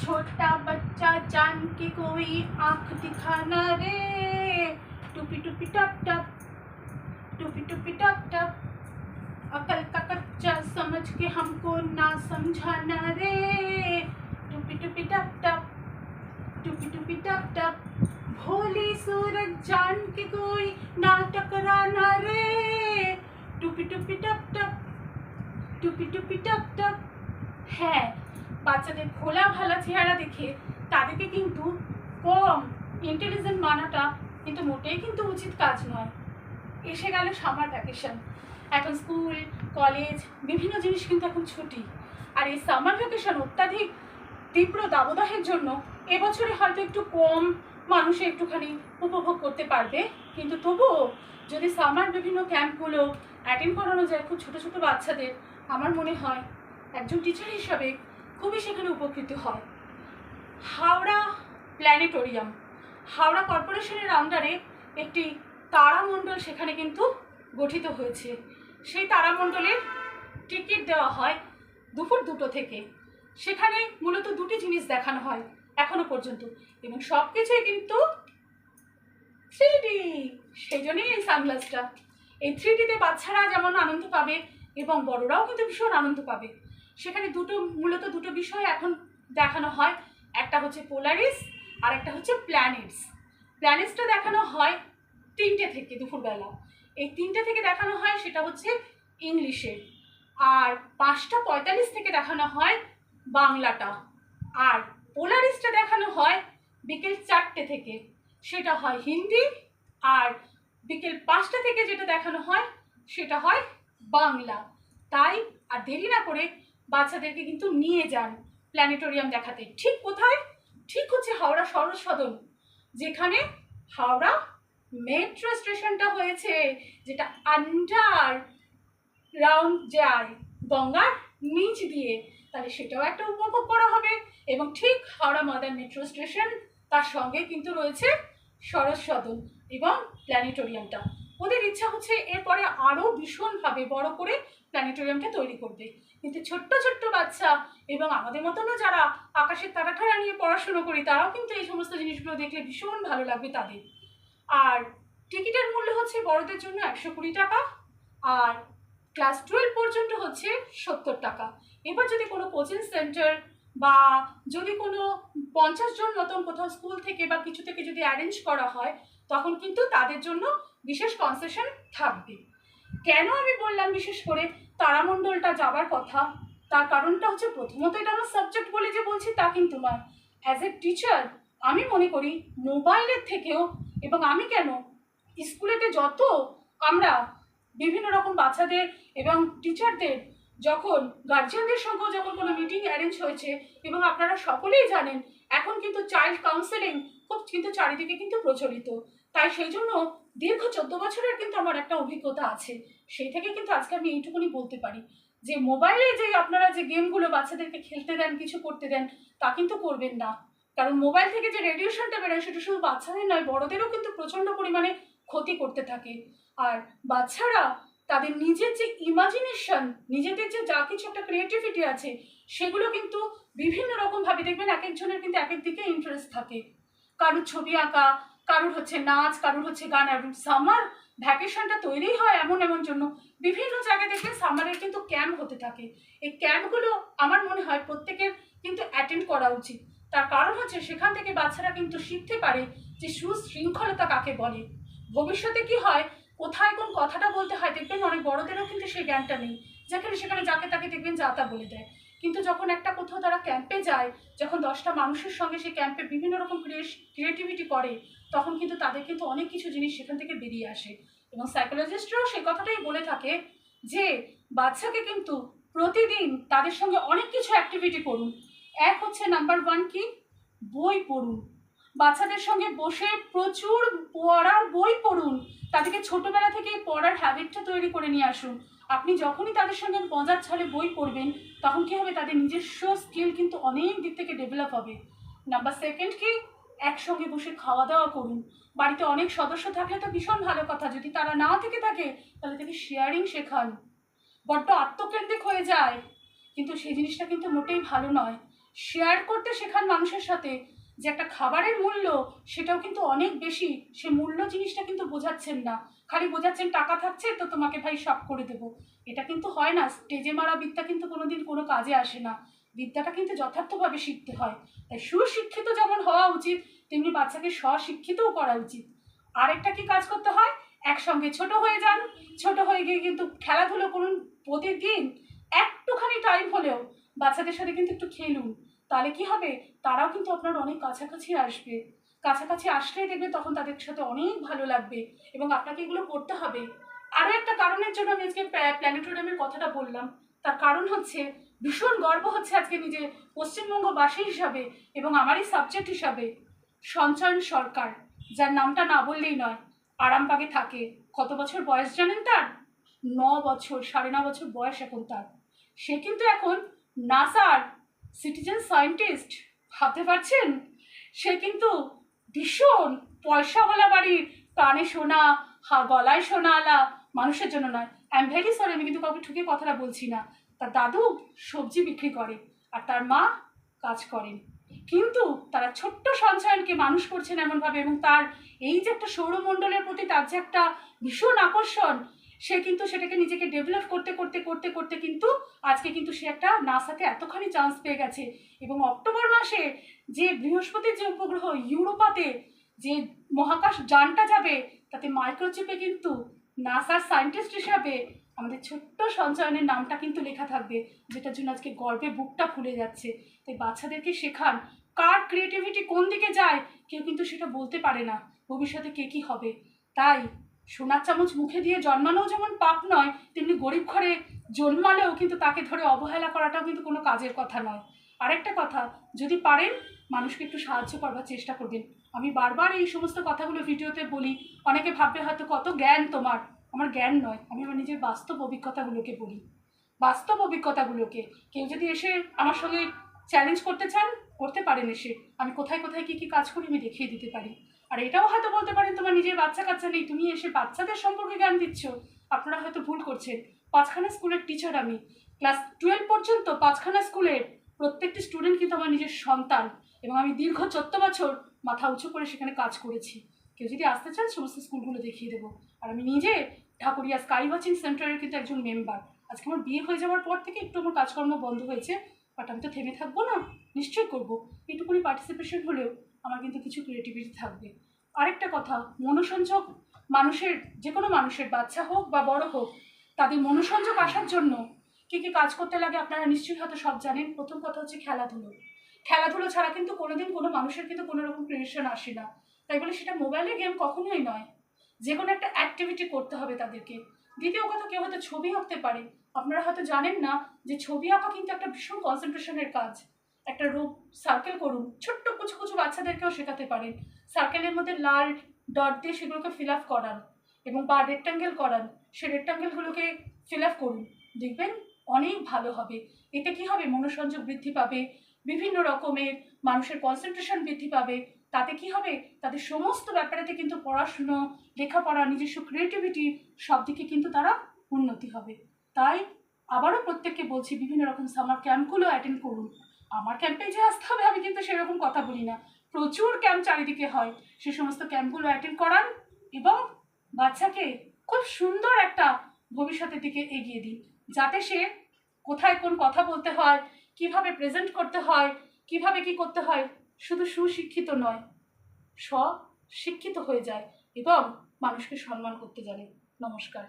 छोटा बच्चा जान के कोई आंख दिखाना रे, टूपी टूपी टप टप, टूपी टूपी टप टप, अकल का कच्चा समझ के हमको ना समझाना रे, टूपी टूपी टप टप, टूपी टूपी टप टप, भोली सूरज जान के कोई ना टकराना रे, टूपी टूपी टप टप, টুপি টুপি টপ টপ। হ্যাঁ, বাচ্চাদের খোলা ভালা চেহারা দেখে তাদেরকে কিন্তু কম ইন্টেলিজেন্ট মানাটা কিন্তু মোটেই কিন্তু উচিত কাজ নয়। এসে গেল সামার ভ্যাকেশন, এখন স্কুল কলেজ বিভিন্ন জিনিস কিন্তু এখন ছুটি, আর এই সামার ভ্যাকেশন অত্যাধিক তীব্র দাবদাহের জন্য এবছরে হয়তো একটু কম মানুষে একটুখানি উপভোগ করতে পারবে, কিন্তু তবুও যদি সামার বিভিন্ন ক্যাম্পগুলো অ্যাটেন্ড করানো যায় খুব ছোটো ছোটো বাচ্চাদের, আমার মনে হয় একজন টিচার হিসাবে খুবই সেখানে উপকৃত হয়। হাওড়া প্ল্যানেটোরিয়াম, হাওড়া কর্পোরেশনের আন্ডারে একটি তারামণ্ডল সেখানে কিন্তু গঠিত হয়েছে। সেই তারামণ্ডলের টিকিট দেওয়া হয় দুপুর 2টো থেকে। সেখানে মূলত দুটি জিনিস দেখানো হয় এখনো পর্যন্ত, এবং সব কিছুই কিন্তু 3D। সেই জন্যই এই সানগ্লাসটা। এই 3Dতে বাচ্চারা যেমন আনন্দ পাবে এবং বড়রাও কিন্তু ভীষণ আনন্দ পাবে। সেখানে মূলত দুটো বিষয় এখন দেখানো হয়, একটা হচ্ছে পোলারিস আর একটা হচ্ছে প্ল্যানেটস। প্ল্যানেটসটা দেখানো হয় 3টে থেকে দুপুরবেলা, এই 3টে থেকে দেখানো হয় সেটা হচ্ছে ইংলিশে, আর 5টা 45 থেকে দেখানো হয় বাংলাটা, আর পোলারিসটা দেখানো হয় বিকেল 4টে থেকে, সেটা হয় হিন্দি, আর বিকেল 5টা থেকে যেটা দেখানো হয় সেটা হয় বাংলা। তাই আর দেরি না করে বাচ্চাদেরকে কিন্তু নিয়ে যান প্ল্যানেটোরিয়াম দেখাতে। ঠিক কোথায়? ঠিক হচ্ছে হাওড়া সরোজ সদন, যেখানে হাওড়া মেট্রো স্টেশনটা হয়েছে, যেটা আন্ডার গ্রাউন্ড যায় গঙ্গার নিচ দিয়ে, তাহলে সেটাও একটা উপভোগ করা হবে। এবং ঠিক হাওড়া মডার্ন মেট্রো স্টেশন, তার সঙ্গে কিন্তু রয়েছে সরোজ সদন এবং প্ল্যানেটোরিয়ামটা। ওদের ইচ্ছা হচ্ছে এরপরে আরও ভীষণভাবে বড় করে প্ল্যানেটোরিয়ামটা তৈরি করবে, কিন্তু ছোট্ট ছোট্ট বাচ্চা এবং আমাদের মতনও যারা আকাশের তারাঠারা নিয়ে পড়াশুনো করি, তারাও কিন্তু এই সমস্ত জিনিসগুলো দেখলে ভীষণ ভালো লাগবে তাদের। আর টিকিটের মূল্য হচ্ছে বড়দের জন্য 120 টাকা, আর ক্লাস 12 পর্যন্ত হচ্ছে 70 টাকা। এবার যদি কোনো কোচিং সেন্টার বা যদি কোনো 50 জন মতন কোথাও স্কুল থেকে বা কিছু থেকে যদি অ্যারেঞ্জ করা হয়, তখন কিন্তু তাদের জন্য বিশেষ কনসেশন থাকবে। কেন আমি বললাম বিশেষ করে তারামণ্ডলটা যাবার কথা, তার কারণটা হচ্ছে প্রথমত এটা আমার সাবজেক্ট বলে যে বলছি তা কিন্তু নয়। অ্যাজ এ টিচার আমি মনে করি মোবাইলের থেকেও, এবং আমি কেন স্কুলেতে যত আমরা বিভিন্ন রকম বাচ্চাদের এবং টিচারদের যখন গার্জিয়ানদের সঙ্গেও যখন কোনো মিটিং অ্যারেঞ্জ হয়েছে, এবং আপনারা সকলেই জানেন এখন কিন্তু চাইল্ড কাউন্সেলিং খুব কিন্তু চারিদিকে কিন্তু প্রচলিত, তাই সেই জন্য দীর্ঘ 14 বছরের কিন্তু আমার একটা অভিজ্ঞতা আছে। সেই থেকে কিন্তু আজকে আমি এইটুকুনি বলতে পারি যে মোবাইলে যে আপনারা যে গেমগুলো বাচ্চাদেরকে খেলতে দেন, কিছু করতে দেন, তা কিন্তু করবেন না। কারণ মোবাইল থেকে যে রেডিয়েশনটা বেরোয় সেটা শুধু বাচ্চাদের নয়, বড়দেরও কিন্তু প্রচণ্ড পরিমাণে ক্ষতি করতে থাকে। আর বাচ্চারা তাদের নিজের যে ইমাজিনেশন, নিজেদের যে যা কিছু একটা ক্রিয়েটিভিটি আছে, সেগুলো কিন্তু বিভিন্ন রকমভাবে দেখবেন এক একজনের কিন্তু এক এক দিকে ইন্টারেস্ট থাকে। কারোর ছবি আঁকা, কারোর হচ্ছে নাচ, কারোর হচ্ছে গান। এবং সামার ভ্যাকেশনটা তৈরি হয় এমন জন্য বিভিন্ন জায়গায় দেখবেন সামারের কিন্তু ক্যাম্প হতে থাকে। এই ক্যাম্পগুলো আমার মনে হয় প্রত্যেকের কিন্তু অ্যাটেন্ড করা উচিত। তার কারণ হচ্ছে সেখান থেকে বাচ্চারা কিন্তু শিখতে পারে যে সুশৃঙ্খলতা কাকে বলে। ভবিষ্যতে কি হয়, কোথায় কোন কথাটা বলতে হয়, দেখবেন অনেক বড়দেরও কিন্তু সেই জ্ঞানটা নেই, যেখানে সেখানে যাকে তাকে দেখবেন যা তা বলে দেয়। কিন্তু যখন একটা কোথাও তারা ক্যাম্পে যায়, যখন 10টা মানুষের সঙ্গে সেই ক্যাম্পে বিভিন্ন রকম ক্রিয়েটিভিটি করে, তখন কিন্তু তাদের কিন্তু অনেক কিছু জিনিস সেখান থেকে বেরিয়ে আসে। এবং সাইকোলজিস্টরাও সেই কথাটাই বলে থাকে যে বাচ্চাকে কিন্তু প্রতিদিন তাদের সঙ্গে অনেক কিছু অ্যাক্টিভিটি করুন। এক হচ্ছে নাম্বার 1 কি, বই পড়ুন। বাচ্চাদের সঙ্গে বসে প্রচুর পড়ার বই পড়ুন, তাদেরকে ছোটোবেলা থেকে পড়ার হ্যাবিটটা তৈরি করে নিয়ে আসুন। আপনি যখনই তাদের সঙ্গে মজার ছলে বই পড়বেন, তখন কী হবে, তাদের নিজস্ব স্কিল কিন্তু অনেক দিক থেকে ডেভেলপ হবে। নাম্বার 2 কি, একসঙ্গে বসে খাওয়া দাওয়া করুন। বাড়িতে অনেক সদস্য থাকলে তো ভীষণ ভালো কথা, যদি তারা না থেকে থাকে তাহলে তাকে শেয়ারিং শেখান। বড্ড আত্মকেন্দ্রিক হয়ে যায়, কিন্তু সেই জিনিসটা কিন্তু মোটেই ভালো নয়। শেয়ার করতে শেখান মানুষের সাথে, যে একটা খাবারের মূল্য সেটাও কিন্তু অনেক বেশি, সে মূল্য জিনিসটা কিন্তু বোঝাচ্ছেন না, খালি বোঝাচ্ছেন টাকা থাকছে তো তোমাকে ভাই সব করে দেবো। এটা কিন্তু হয় না, স্টেজে মারা বিদ্যা কিন্তু কোনোদিন কোনো কাজে আসে না, বিদ্যাটা কিন্তু যথার্থভাবে শিখতে হয়। তাই সুশিক্ষিত যেমন হওয়া উচিত তেমনি বাচ্চাকে স্বশিক্ষিতও করা উচিত। আরেকটা কি কাজ করতে হয়, একসঙ্গে ছোট হয়ে যান, ছোট হয়ে গিয়ে কিন্তু খেলাধুলো করুন প্রতিদিন, একটুখানি টাইম হলেও বাচ্চাদের সাথে কিন্তু একটু খেলুন, তাহলে কি হবে, তারাও কিন্তু আপনার অনেক কাছাকাছি আসবে, কাছাকাছি আসলেই দেখবে তখন তাদের সাথে অনেক ভালো লাগবে এবং আপনাকে এগুলো করতে হবে। আরও একটা কারণের জন্য আমি আজকে প্ল্যানেটোরিয়ামের কথাটা বললাম, তার কারণ হচ্ছে ভীষণ গর্ব হচ্ছে আজকে নিজে পশ্চিমবঙ্গবাসী হিসাবে এবং আমারই সাবজেক্ট হিসাবে, সঞ্চয়ন সরকার, যার নামটা না বললেই নয়, আরামবাগে থাকে। কত বছর বয়স জানেন তার? 9 বছর, 9.5 বছর বয়স এখন তার। সে কিন্তু এখন নাসার সিটিজেন সায়েন্টিস্ট, ভাবতে পারছেন? সে কিন্তু ভীষণ পয়সাওয়ালা বাড়ির, কানে শোনা, গলায় শোনাওয়ালা মানুষের জন্য নয়। আই এম ভেরি সরি, আমি কিন্তু কাউকে ঠুকে কথাটা বলছি না। তার দাদু সবজি বিক্রি করে আর তার মা কাজ করেন, কিন্তু তারা ছোট্ট সঞ্চয়নকে মানুষ করছেন এমনভাবে, এবং তার এই যে একটা সৌরমণ্ডলের প্রতি তার যে একটা ভীষণ আকর্ষণ, সে কিন্তু সেটাকে নিজেকে ডেভেলপ করতে করতে করতে করতে কিন্তু আজকে কিন্তু সে একটা নাসাতে এতখানি চান্স পেয়ে গেছে। এবং অক্টোবর মাসে যে বৃহস্পতির যে উপগ্রহ ইউরোপাতে যে মহাকাশ যানটা যাবে, তাতে মাইক্রোচিপে কিন্তু নাসার সায়েন্টিস্ট হিসাবে আমাদের ছোট্ট সঞ্চয়নের নামটা কিন্তু লেখা থাকবে, যেটার জন্য আজকে গর্বে বুকটা ফুলে যাচ্ছে। তাই বাচ্চাদেরকে শেখান, কার ক্রিয়েটিভিটি কোন দিকে যায় কেউ কিন্তু সেটা বলতে পারে না, ভবিষ্যতে কে কী হবে। তাই সোনার চামচ মুখে দিয়ে জন্মানোও যেমন পাপ নয়, তেমনি গরিব ঘরে জন্মালেও কিন্তু তাকে ধরে অবহেলা করাটাও কিন্তু কোনো কাজের কথা নয়। আরেকটা কথা, যদি পারেন মানুষকে একটু সাহায্য করবার চেষ্টা করবেন। আমি বারবার এই সমস্ত কথাগুলো ভিডিওতে বলি, অনেকে ভাববে হয়তো কত জ্ঞান তোমার, আমার জ্ঞান নয়, আমি আমার নিজের বাস্তব অভিজ্ঞতাগুলোকে বলি, বাস্তব অভিজ্ঞতাগুলোকে। কেউ যদি এসে আমার সঙ্গে চ্যালেঞ্জ করতে চান করতে পারেন, এসে আমি কোথায় কোথায় কী কী কাজ করি আমি দেখিয়ে দিতে পারি। আর এটাও হয়তো বলতে পারেন তোমার নিজের বাচ্চা কাচ্চা নেই, তুমি এসে বাচ্চাদের সম্পর্কে জ্ঞান দিচ্ছ, আপনারা হয়তো ভুল করছেন। 5খানা স্কুলের টিচার আমি, ক্লাস 12 পর্যন্ত 5খানা স্কুলের প্রত্যেকটি স্টুডেন্ট কিন্তু আমার নিজের সন্তান, এবং আমি দীর্ঘ 14 বছর মাথা উঁচু করে সেখানে কাজ করেছি। কেউ যদি আসতে চান সমস্ত স্কুলগুলো দেখিয়ে দেবো। আর আমি নিজে ঢাকুরিয়া স্কাই ওয়াচিং সেন্টারের কিন্তু একজন মেম্বার। আজকে আমার বিয়ে হয়ে যাওয়ার পর থেকে একটু আমার কাজকর্ম বন্ধ হয়েছে, বাট আমি তো থেমে থাকবো না, নিশ্চয়ই করবো। একটুকুনি পার্টিসিপেশন হলেও আমার কিন্তু কিছু ক্রিয়েটিভিটি থাকবে। আরেকটা কথা, মনোসংযোগ মানুষের, যে কোনো মানুষের, বাচ্চা হোক বা বড় হোক, তাদের মনোসংযোগ আসার জন্য কী কী কাজ করতে লাগে আপনারা নিশ্চয়ই হয়তো সব জানেন। প্রথম কথা হচ্ছে খেলাধুলো। খেলাধুলো ছাড়া কিন্তু কোনোদিন কোনো মানুষের কিন্তু কোনো রকম ক্রিয়েশন আসে না। তাই বলে সেটা মোবাইলের গেম কখনোই নয়, যে কোনো একটা অ্যাক্টিভিটি করতে হবে তাদেরকে। দ্বিতীয় কথা, কেউ হয়তো ছবি আঁকতে পারে, আপনারা হয়তো জানেন না যে ছবি আঁকা কিন্তু একটা ভীষণ কনসেন্ট্রেশনের কাজ। একটা রূপ সার্কেল করুন, ছোট্ট কুচু কুচু বাচ্চাদেরকেও শেখাতে পারেন। সার্কেলের মধ্যে লাল ডট দিয়ে সেগুলোকে ফিল আপ করান, এবং বা রেক্ট্যাঙ্গেল করান, সেই রেক্ট্যাঙ্গেলগুলোকে ফিল আপ করুন, দেখবেন অনেক ভালো হবে। এতে কি হবে, মনোসংযোগ বৃদ্ধি পাবে, বিভিন্ন রকমের মানুষের কনসেন্ট্রেশন বৃদ্ধি পাবে। তাতে কি হবে, তাদের সমস্ত ব্যাপারেতে কিন্তু পড়াশুনো, লেখাপড়া, নিজস্ব ক্রিয়েটিভিটি সব দিকে কিন্তু তারা উন্নতি হবে। তাই আবারও প্রত্যেককে বলছি, বিভিন্ন রকম সামার ক্যাম্পগুলো অ্যাটেন্ড করুন। আমার ক্যাম্পে যে আসতে হবে আমি কিন্তু সেরকম কথা বলি না, প্রচুর ক্যাম্প চারিদিকে হয়, সে সমস্ত ক্যাম্পগুলো অ্যাটেন্ড করান এবং বাচ্চাকে খুব সুন্দর একটা ভবিষ্যতের দিকে এগিয়ে দিন, যাতে সে কোথায় কোন কথা বলতে হয়, কিভাবে প্রেজেন্ট করতে হয়, কিভাবে কি করতে হয়, শুধু সুশিক্ষিত নয়, স্বশিক্ষিত হয়ে যায় এবং মানুষকে সম্মান করতে জানে। নমস্কার।